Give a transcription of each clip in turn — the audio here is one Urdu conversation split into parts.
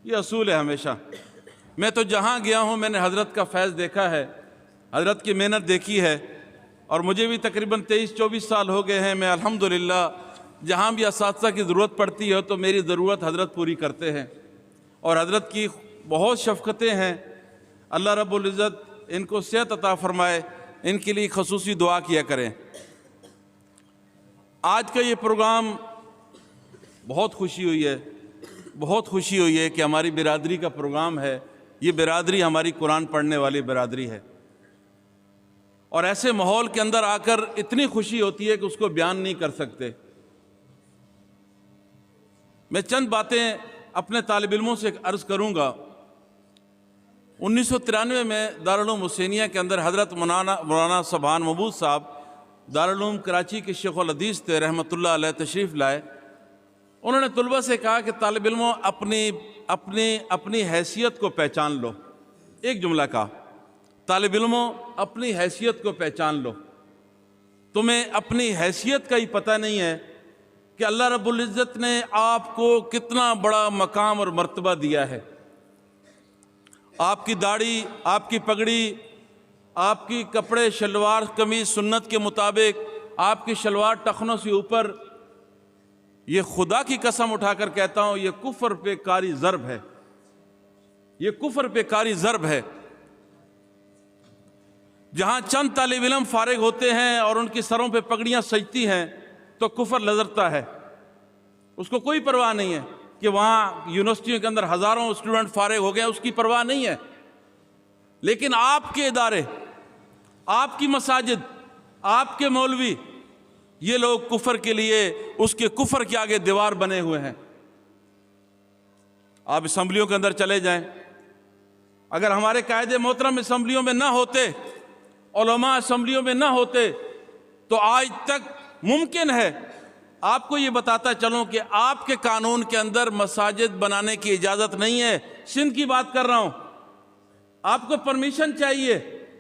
یہ اصول ہے ہمیشہ۔ میں تو جہاں گیا ہوں میں نے حضرت کا فیض دیکھا ہے، حضرت کی محنت دیکھی ہے، اور مجھے بھی تقریباً 23-24 سال ہو گئے ہیں۔ میں الحمدللہ جہاں بھی اساتذہ کی ضرورت پڑتی ہے تو میری ضرورت حضرت پوری کرتے ہیں، اور حضرت کی بہت شفقتیں ہیں۔ اللہ رب العزت ان کو صحت عطا فرمائے، ان کے لیے خصوصی دعا کیا کریں۔ آج کا یہ پروگرام بہت خوشی ہوئی ہے، بہت خوشی ہوئی ہے کہ ہماری برادری کا پروگرام ہے۔ یہ برادری ہماری قرآن پڑھنے والی برادری ہے، اور ایسے ماحول کے اندر آ کر اتنی خوشی ہوتی ہے کہ اس کو بیان نہیں کر سکتے۔ میں چند باتیں اپنے طالب علموں سے عرض کروں گا۔ 1993 میں دارالعلوم حسینیہ کے اندر حضرت مولانا سبحان محمود صاحب دارالعلوم کراچی کے شیخ الحدیث تھے، رحمۃ اللہ علیہ، تشریف لائے۔ انہوں نے طلبہ سے کہا کہ طالب علموں اپنی حیثیت کو پہچان لو۔ ایک جملہ کہا، طالب علموں اپنی حیثیت کو پہچان لو۔ تمہیں اپنی حیثیت کا ہی پتہ نہیں ہے کہ اللہ رب العزت نے آپ کو کتنا بڑا مقام اور مرتبہ دیا ہے۔ آپ کی داڑھی، آپ کی پگڑی، آپ کی کپڑے شلوار قمیض سنت کے مطابق، آپ کی شلوار ٹخنوں سے اوپر، یہ خدا کی قسم اٹھا کر کہتا ہوں یہ کفر پہ کاری ضرب ہے، یہ کفر پہ کاری ضرب ہے۔ جہاں چند طالب علم فارغ ہوتے ہیں اور ان کی سروں پہ پگڑیاں سجتی ہیں تو کفر لذرتا ہے، اس کو کوئی پرواہ نہیں ہے کہ وہاں یونیورسٹیوں کے اندر ہزاروں اسٹوڈنٹ فارغ ہو گئے، اس کی پرواہ نہیں ہے۔ لیکن آپ کے ادارے، آپ کی مساجد، آپ کے مولوی، یہ لوگ کفر کے لیے، اس کے کفر کے آگے دیوار بنے ہوئے ہیں۔ آپ اسمبلیوں کے اندر چلے جائیں، اگر ہمارے قائد محترم اسمبلیوں میں نہ ہوتے، علماء اسمبلیوں میں نہ ہوتے، تو آج تک ممکن ہے، آپ کو یہ بتاتا چلوں کہ آپ کے قانون کے اندر مساجد بنانے کی اجازت نہیں ہے۔ سندھ کی بات کر رہا ہوں، آپ کو پرمیشن چاہیے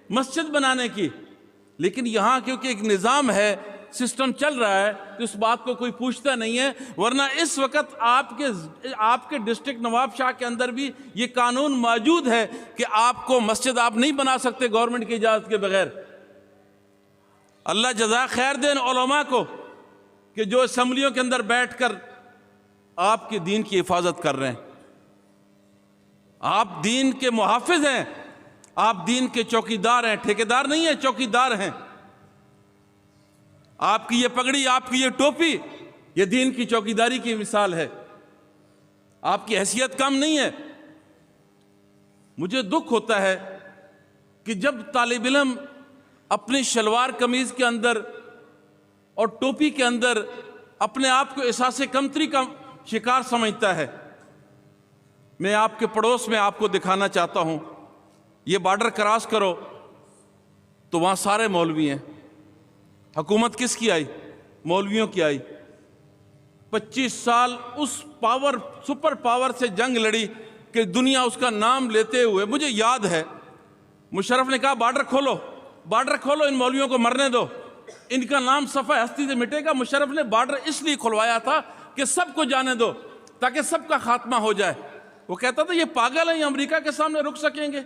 مسجد بنانے کی، لیکن یہاں کیونکہ ایک نظام ہے، سسٹم چل رہا ہے، تو اس بات کو کوئی پوچھتا نہیں ہے۔ ورنہ اس وقت آپ کے ڈسٹرکٹ نواب شاہ کے اندر بھی یہ قانون موجود ہے کہ آپ کو مسجد آپ نہیں بنا سکتے گورنمنٹ کی اجازت کے بغیر۔ اللہ جزا خیر دے ان علماء کو کہ جو اسمبلیوں کے اندر بیٹھ کر آپ کے دین کی حفاظت کر رہے ہیں۔ آپ دین کے محافظ ہیں، آپ دین کے چوکیدار ہیں، ٹھیکیدار نہیں ہیں، چوکیدار ہیں۔ آپ کی یہ پگڑی، آپ کی یہ ٹوپی، یہ دین کی چوکیداری کی مثال ہے۔ آپ کی حیثیت کم نہیں ہے۔ مجھے دکھ ہوتا ہے کہ جب طالب علم اپنی شلوار قمیض کے اندر اور ٹوپی کے اندر اپنے آپ کو احساس کمتری کا شکار سمجھتا ہے۔ میں آپ کے پڑوس میں آپ کو دکھانا چاہتا ہوں، یہ بارڈر کراس کرو تو وہاں سارے مولوی ہیں۔ حکومت کس کی آئی؟ مولویوں کی آئی۔ 25 سال اس سپر پاور سے جنگ لڑی کہ دنیا اس کا نام لیتے ہوئے، مجھے یاد ہے مشرف نے کہا بارڈر کھولو، بارڈر کھولو، ان مولویوں کو مرنے دو، ان کا نام صفحہ ہستی سے مٹے گا۔ مشرف نے بارڈر اس لیے کھلوایا تھا کہ سب کو جانے دو تاکہ سب کا خاتمہ ہو جائے۔ وہ کہتا تھا یہ پاگل ہیں، یہ امریکہ کے سامنے رک سکیں گے؟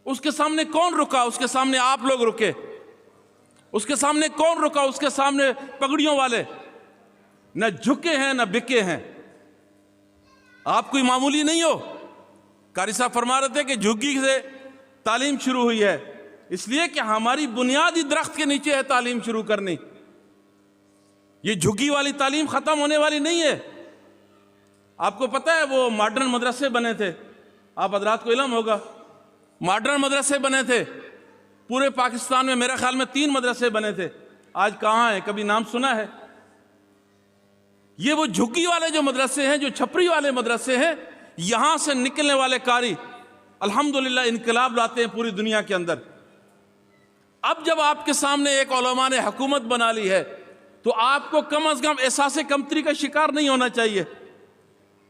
اس کے سامنے کون رکا؟ اس کے سامنے آپ لوگ رکے۔ اس کے سامنے کون رکا؟ اس کے سامنے پگڑیوں والے نہ جھکے ہیں نہ بکے ہیں۔ آپ کوئی معمولی نہیں ہو۔ قاری صاحب فرما رہے تھے کہ جھگی سے تعلیم شروع ہوئی ہے، اس لیے کہ ہماری بنیادی درخت کے نیچے ہے تعلیم شروع کرنی۔ یہ جھگی والی تعلیم ختم ہونے والی نہیں ہے۔ آپ کو پتہ ہے وہ ماڈرن مدرسے بنے تھے، آپ حضرات کو علم ہوگا، ماڈرن مدرسے بنے تھے پورے پاکستان میں، میرے خیال میں 3 مدرسے بنے تھے، آج کہاں ہیں؟ کبھی نام سنا ہے؟ یہ وہ جھگی والے جو مدرسے ہیں، جو چھپری والے مدرسے ہیں، یہاں سے نکلنے والے قاری الحمدللہ انقلاب لاتے ہیں پوری دنیا کے اندر۔ اب جب آپ کے سامنے ایک علماء نے حکومت بنا لی ہے تو آپ کو کم از کم احساس کمتری کا شکار نہیں ہونا چاہیے۔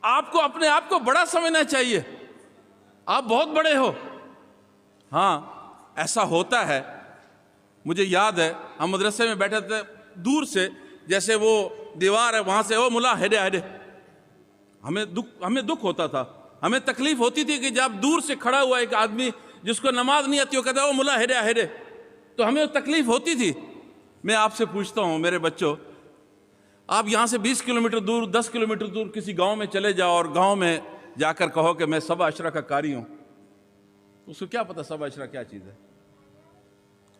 آپ کو اپنے آپ کو بڑا سمجھنا چاہیے، آپ بہت بڑے ہو۔ ہاں ایسا ہوتا ہے، مجھے یاد ہے ہم مدرسے میں بیٹھے تھے، دور سے جیسے وہ دیوار ہے وہاں سے وہ ملا ہڈے ہڈے، ہمیں دکھ ہوتا تھا ہمیں تکلیف ہوتی تھی کہ جب دور سے کھڑا ہوا ایک آدمی جس کو نماز نہیں آتی وہ کہتا ہے وہ ملا ہرے ہرے، تو ہمیں تکلیف ہوتی تھی۔ میں آپ سے پوچھتا ہوں میرے بچوں، آپ یہاں سے 20 کلومیٹر دور 10 کلومیٹر دور کسی گاؤں میں چلے جاؤ اور گاؤں میں جا کر کہو کہ میں سبع عشرہ کا قاری ہوں، اس کو کیا پتا سبع عشرہ کیا چیز ہے؟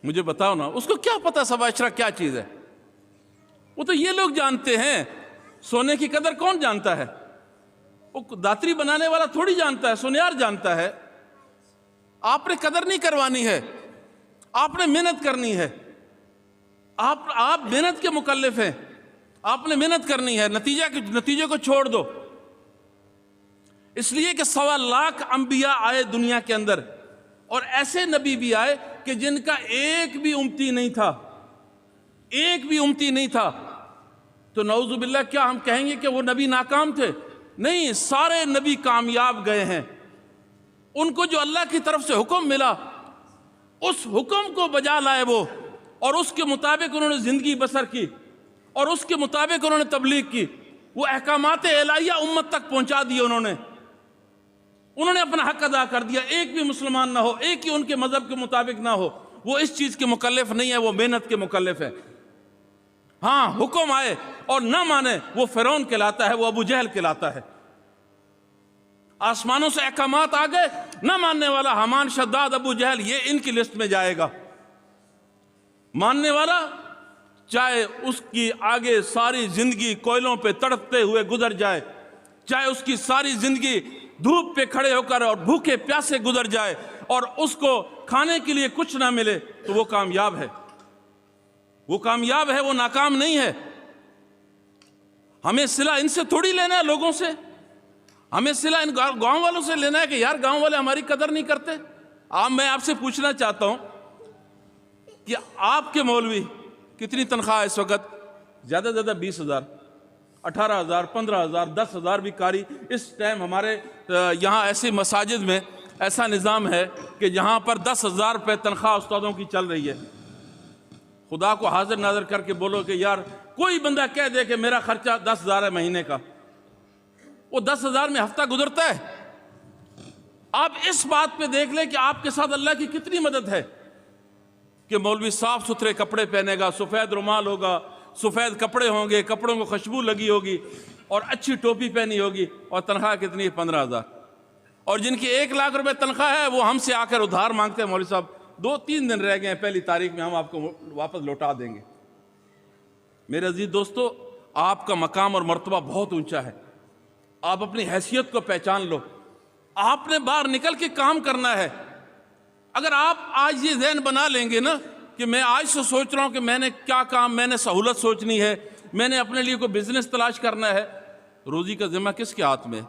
مجھے بتاؤ نا، اس کو کیا پتا سبع عشرہ کیا چیز ہے؟ وہ تو یہ لوگ جانتے ہیں، سونے کی قدر کون جانتا ہے؟ وہ داتری بنانے والا تھوڑی جانتا ہے، سونیار جانتا ہے۔ آپ نے قدر نہیں کروانی ہے، آپ نے محنت کرنی ہے، آپ محنت کے مکلف ہیں، آپ نے محنت کرنی ہے، نتیجے کو چھوڑ دو۔ اس لیے کہ 1.25 لاکھ انبیاء آئے دنیا کے اندر، اور ایسے نبی بھی آئے کہ جن کا ایک بھی امتی نہیں تھا، ایک بھی امتی نہیں تھا، تو نعوذ باللہ کیا ہم کہیں گے کہ وہ نبی ناکام تھے؟ نہیں، سارے نبی کامیاب گئے ہیں۔ ان کو جو اللہ کی طرف سے حکم ملا اس حکم کو بجا لائے وہ، اور اس کے مطابق انہوں نے زندگی بسر کی، اور اس کے مطابق انہوں نے تبلیغ کی۔ وہ احکامات الہیہ امت تک پہنچا دیے انہوں نے اپنا حق ادا کر دیا۔ ایک بھی مسلمان نہ ہو، ایک ہی ان کے مذہب کے مطابق نہ ہو، وہ اس چیز کے مکلف نہیں ہے، وہ محنت کے مکلف ہے۔ ہاں، حکم آئے اور نہ مانے وہ فرعون کہلاتا ہے، وہ ابو جہل کہلاتا ہے۔ آسمانوں سے احکامات آ گئے، نہ ماننے والا حامان، شداد، ابو جہل، یہ ان کی لسٹ میں جائے گا۔ ماننے والا چاہے اس کی آگے ساری زندگی کوئلوں پہ تڑپتے ہوئے گزر جائے، چاہے اس کی ساری زندگی دھوپ پہ کھڑے ہو کر اور بھوکے پیاسے گزر جائے اور اس کو کھانے کے لیے کچھ نہ ملے، تو وہ کامیاب ہے، وہ کامیاب ہے، وہ ناکام نہیں ہے۔ ہمیں صلہ ان سے تھوڑی لینا ہے، لوگوں سے، ہمیں صلہ ان گاؤں والوں سے لینا ہے کہ یار گاؤں والے ہماری قدر نہیں کرتے۔ میں آپ سے پوچھنا چاہتا ہوں کہ آپ کے مولوی کتنی تنخواہ اس وقت؟ زیادہ سے زیادہ 20,000، 18,000، 15,000، 10,000 بھی قاری۔ اس ٹائم ہمارے یہاں ایسی مساجد میں ایسا نظام ہے کہ جہاں پر 10,000 روپے تنخواہ استادوں کی چل رہی ہے۔ خدا کو حاضر ناظر کر کے بولو کہ یار کوئی بندہ کہہ دے کہ میرا خرچہ 10,000 ہے مہینے کا، وہ 10,000 میں ہفتہ گزرتا ہے؟ آپ اس بات پہ دیکھ لیں کہ آپ کے ساتھ اللہ کی کتنی مدد ہے کہ مولوی صاف ستھرے کپڑے پہنے گا، سفید رومال ہوگا، سفید کپڑے ہوں گے، کپڑوں کو خوشبو لگی ہوگی اور اچھی ٹوپی پہنی ہوگی، اور تنخواہ کتنی ہے؟ 15,000۔ اور جن کی 1 لاکھ روپے تنخواہ ہے وہ ہم سے آ کر ادھار مانگتے ہیں، مولوی صاحب 2-3 دن رہ گئے ہیں، پہلی تاریخ میں ہم آپ کو واپس لوٹا دیں گے۔ میرے عزیز دوستو، آپ کا مقام اور مرتبہ بہت اونچا ہے، آپ اپنی حیثیت کو پہچان لو، آپ نے باہر نکل کے کام کرنا ہے۔ اگر آپ آج یہ ذہن بنا لیں گے نا کہ میں آج سے سوچ رہا ہوں کہ میں نے کیا کام، میں نے سہولت سوچنی ہے، میں نے اپنے لیے کوئی بزنس تلاش کرنا ہے، روزی کا ذمہ کس کے ہاتھ میں؟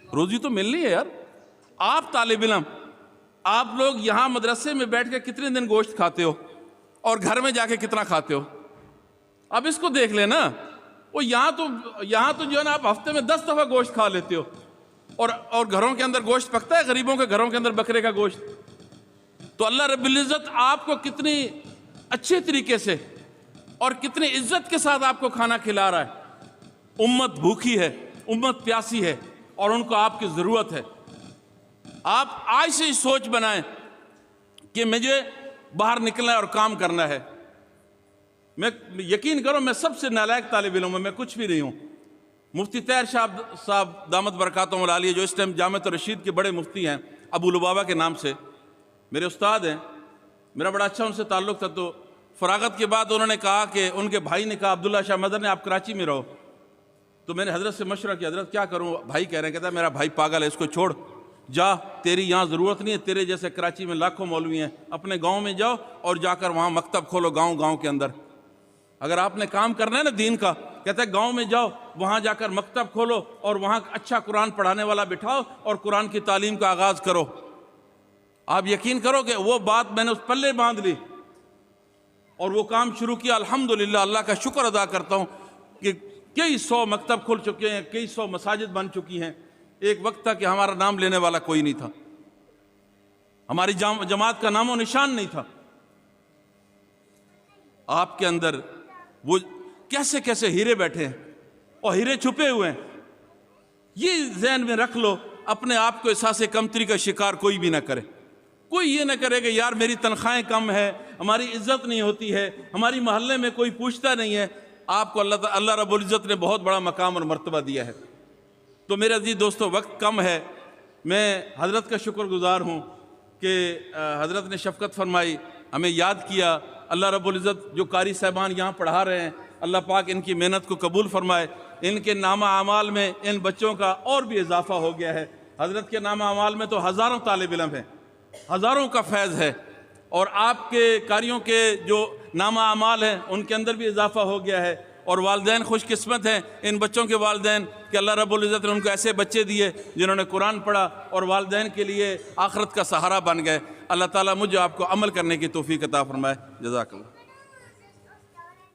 روزی تو ملنی ہے یار۔ آپ طالب علم، آپ لوگ یہاں مدرسے میں بیٹھ کے کتنے دن گوشت کھاتے ہو اور گھر میں جا کے کتنا کھاتے ہو؟ اب اس کو دیکھ لینا۔ وہ یہاں تو جو ہے نا آپ ہفتے میں 10 دفعہ گوشت کھا لیتے ہو، اور گھروں کے اندر گوشت پکتا ہے، غریبوں کے گھروں کے اندر بکرے کا گوشت۔ تو اللہ رب العزت آپ کو کتنی اچھے طریقے سے اور کتنی عزت کے ساتھ آپ کو کھانا کھلا رہا ہے۔ امت بھوکی ہے، امت پیاسی ہے، اور ان کو آپ کی ضرورت ہے۔ آپ آج سے سوچ بنائیں کہ مجھے باہر نکلنا ہے اور کام کرنا ہے۔ میں یقین کرو میں سب سے نالائق طالب علم ہوں، میں کچھ بھی نہیں ہوں۔ مفتی طاہر صاحب دامت برکاتہم العالیہ، جو اس ٹائم جامعۃ الرشید کے بڑے مفتی ہیں، ابو لبابہ کے نام سے، میرے استاد ہیں، میرا بڑا اچھا ان سے تعلق تھا۔ تو فراغت کے بعد انہوں نے کہا کہ ان کے بھائی نے کہا عبداللہ شاہ مظہر نے آپ کراچی میں رہو۔ تو میں نے حضرت سے مشورہ کیا، حضرت کیا کروں؟ بھائی کہہ رہے ہیں، کہتا ہے میرا بھائی پاگل ہے، اس کو چھوڑ، جا، تیری یہاں ضرورت نہیں ہے، تیرے جیسے کراچی میں لاکھوں مولوی ہیں، اپنے گاؤں میں جاؤ اور جا کر وہاں مکتب کھولو، گاؤں کے اندر۔ اگر آپ نے کام کرنا ہے نا دین کا، کہتا ہے گاؤں میں جاؤ، وہاں جا کر مکتب کھولو اور وہاں اچھا قرآن پڑھانے والا بٹھاؤ اور قرآن کی تعلیم کا آغاز کرو۔ آپ یقین کرو کہ وہ بات میں نے اس پلے باندھ لی اور وہ کام شروع کیا۔ الحمدللہ، اللہ کا شکر ادا کرتا ہوں کہ کئی 100 مکتب کھل چکے ہیں، کئی 100 مساجد بن چکی ہیں۔ ایک وقت تھا کہ ہمارا نام لینے والا کوئی نہیں تھا، ہماری جماعت کا نام و نشان نہیں تھا۔ آپ کے اندر وہ کیسے کیسے ہیرے بیٹھے ہیں اور ہیرے چھپے ہوئے ہیں۔ یہ ذہن میں رکھ لو اپنے آپ کو احساس کمتری کا شکار کوئی بھی نہ کرے. کوئی یہ نہ کرے کہ یار میری تنخواہیں کم ہے، ہماری عزت نہیں ہوتی ہے، ہماری محلے میں کوئی پوچھتا نہیں ہے. آپ کو اللہ رب العزت نے بہت بڑا مقام اور مرتبہ دیا ہے. تو میرے عزیز دوستو، وقت کم ہے. میں حضرت کا شکر گزار ہوں کہ حضرت نے شفقت فرمائی، ہمیں یاد کیا. اللہ رب العزت جو قاری صاحبان یہاں پڑھا رہے ہیں، اللہ پاک ان کی محنت کو قبول فرمائے. ان کے نامہ اعمال میں ان بچوں کا اور بھی اضافہ ہو گیا ہے. حضرت کے نامہ اعمال میں تو ہزاروں طالب علم ہیں، ہزاروں کا فیض ہے، اور آپ کے قاریوں کے جو نامہ اعمال ہیں ان کے اندر بھی اضافہ ہو گیا ہے. اور والدین خوش قسمت ہیں ان بچوں کے والدین کہ اللہ رب العزت نے ان کو ایسے بچے دیے جنہوں نے قرآن پڑھا اور والدین کے لیے آخرت کا سہارا بن گئے. اللہ تعالیٰ مجھے آپ کو عمل کرنے کی توفیق عطا فرمائے. جزاک اللہ.